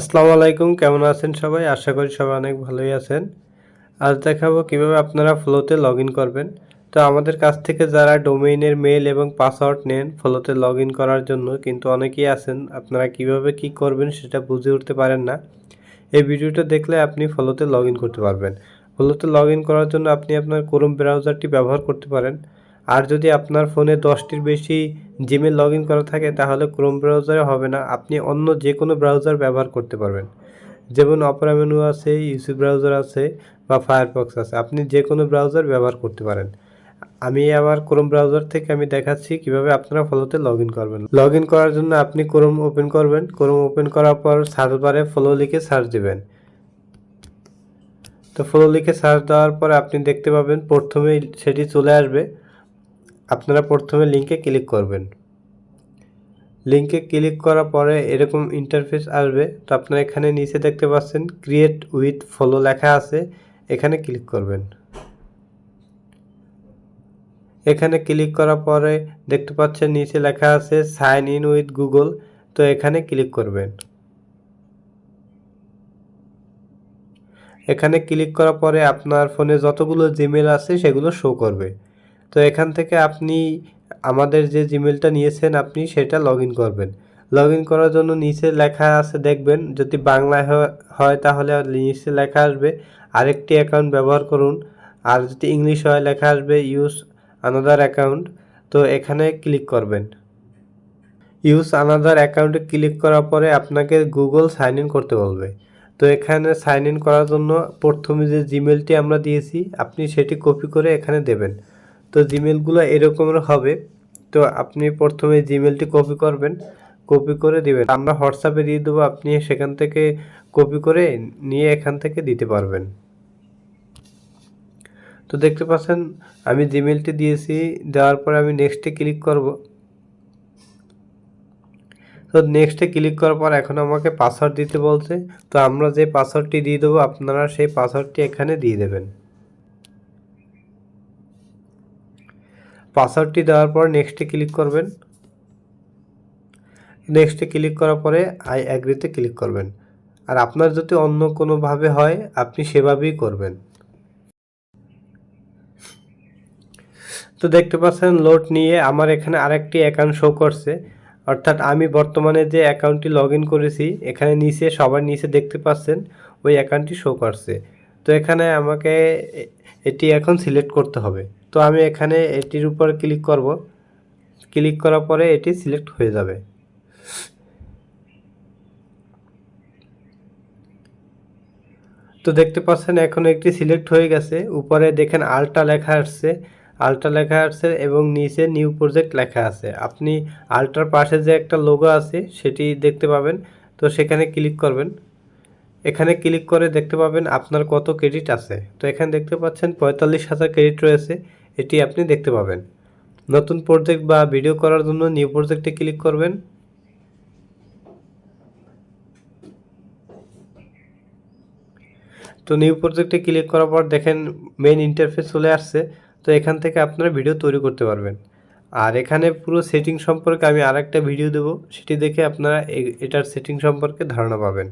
আসসালামু আলাইকুম, কেমন আছেন সবাই? আশা করি সবাই অনেক ভালোই আছেন। আজ দেখাবো কিভাবে আপনারা ফ্লোতে লগইন করবেন। তো আমাদের কাছ থেকে যারা ডোমেইনের মেইল এবং পাসওয়ার্ড নেন ফ্লোতে লগইন করার জন্য, কিন্তু অনেকেই আছেন আপনারা কিভাবে কি করবেন সেটা বুঝে উঠতে পারেন না। এই ভিডিওটা দেখলে আপনি ফ্লোতে লগইন করতে পারবেন। ফ্লোতে লগইন করার জন্য আপনি আপনার ক্রোম ব্রাউজারটি ব্যবহার করতে পারেন। আর যদি আপনার ফোনে 10টির বেশি জিমেল লগইন করা থাকে তাহলে ক্রোম ব্রাউজারে হবে না, আপনি অন্য যে কোনো ব্রাউজার ব্যবহার করতে পারবেন। যেমন অপেরা মেনু আছে, ইউসি ব্রাউজার আছে বা ফায়ারফক্স আছে, আপনি যে কোনো ব্রাউজার ব্যবহার করতে পারেন। আমি আমার ক্রোম ব্রাউজার থেকে আমি দেখাচ্ছি কিভাবে আপনারা ফ্লোতে লগইন করবেন। লগইন করার জন্য আপনি ক্রোম ওপেন করবেন। ক্রোম ওপেন করার পর সার্চ বারে ফ্লো লিখে সার্চ দেবেন। তো ফ্লো লিখে সার্চ দেওয়ার পরে আপনি দেখতে পাবেন প্রথমেই সেটি চলে আসবে। আপনারা প্রথমে লিঙ্কে ক্লিক করবেন। লিঙ্কে ক্লিক করার পরে এরকম ইন্টারফেস আসবে। তো আপনারা এখানে নিচে দেখতে পাচ্ছেন ক্রিয়েট উইথ ফলো লেখা আছে, এখানে ক্লিক করবেন। এখানে ক্লিক করার পরে দেখতে পাচ্ছেন নিচে লেখা আছে সাইন ইন উইথ গুগল, তো এখানে ক্লিক করবেন। এখানে ক্লিক করার পরে আপনার ফোনে যতগুলো জিমেল আছে সেগুলো শো করবে। তো এখান থেকে আপনি আমাদের যে জিমেলটা নিয়েছেন আপনি সেটা লগইন করবেন। লগইন করার জন্য নিচে লেখা আছে দেখবেন, যদি বাংলায় হয় তাহলে নিচে লেখা আসবে আরেকটি অ্যাকাউন্ট ব্যবহার করুন, আর যদি ইংলিশ হয় লেখা আসবে ইউজ আনাদার অ্যাকাউন্ট। তো এখানে ক্লিক করবেন। ইউজ আনাদার অ্যাকাউন্টে ক্লিক করার পরে আপনাকে গুগল সাইন ইন করতে বলবে। তো এখানে সাইন ইন করার জন্য প্রথমে যে জিমেলটি আমরা দিয়েছি আপনি সেটি কপি করে এখানে দেবেন। তো জিমেলগুলো এরকমের হবে। তো আপনি প্রথমে জিমেলটি কপি করবেন, কপি করে দিবেন। আমরা হোয়াটসঅ্যাপে দিয়ে দেবো, আপনি সেখান থেকে কপি করে নিয়ে এখান থেকে দিতে পারবেন। তো দেখতে পাচ্ছেন আমি জিমেলটি দিয়েছি, দেওয়ার পরে আমি নেক্সটে ক্লিক করব। তো নেক্সটে ক্লিক করার পর এখন আমাকে পাসওয়ার্ড দিতে বলছে। তো আমরা যে পাসওয়ার্ডটি দিয়ে দেবো আপনারা সেই পাসওয়ার্ডটি এখানে দিয়ে দেবেন। পাসওয়ার্ডটি দেওয়ার পর নেক্সটে ক্লিক করবেন। নেক্সটে ক্লিক করার পরে আই অ্যাগ্রিতে ক্লিক করবেন। আর আপনার যদি অন্য কোনোভাবে হয় আপনি সেভাবেই করবেন। তো দেখতে পাচ্ছেন লোড নিয়ে আমার এখানে আরেকটি অ্যাকাউন্ট শো করছে, অর্থাৎ আমি বর্তমানে যে অ্যাকাউন্টটি লগ ইন করেছি এখানে নিচে সবার নিচে দেখতে পাচ্ছেন ওই অ্যাকাউন্টটি শো করছে। তো এখানে আমাকে এটি এখন সিলেক্ট করতে হবে। তো আমি এখানে এটির উপর ক্লিক করব। ক্লিক করার পরে এটি সিলেক্ট হয়ে যাবে। তো দেখতে পাচ্ছেন এখন একটি সিলেক্ট হয়ে গেছে। উপরে দেখেন আল্ট্রা লেখা আসছে, আল্ট্রা লেখা আসছে এবং নিচে নিউ প্রজেক্ট লেখা আছে। আপনি আল্ট্রার পাশে যে একটা লোগো আছে সেটি দেখতে পাবেন। তো সেখানে ক্লিক করবেন। এখানে ক্লিক করে দেখতে পাবেন আপনার কত ক্রেডিট আছে। তো এখানে দেখতে পাচ্ছেন 45,000 ক্রেডিট রয়েছে, এটি আপনি দেখতে পাবেন। নতুন প্রজেক্ট বা ভিডিও করার জন্য নিউ প্রজেক্টে ক্লিক করবেন। তো নিউ প্রজেক্টে ক্লিক করার পর দেখেন মেইন ইন্টারফেস চলে আসছে। তো এখান থেকে আপনারা ভিডিও তৈরি করতে পারবেন। আর এখানে পুরো সেটিং সম্পর্কে আমি আরেকটা ভিডিও দেব, সেটি দেখে আপনারা এটার সেটিং সম্পর্কে ধারণা পাবেন।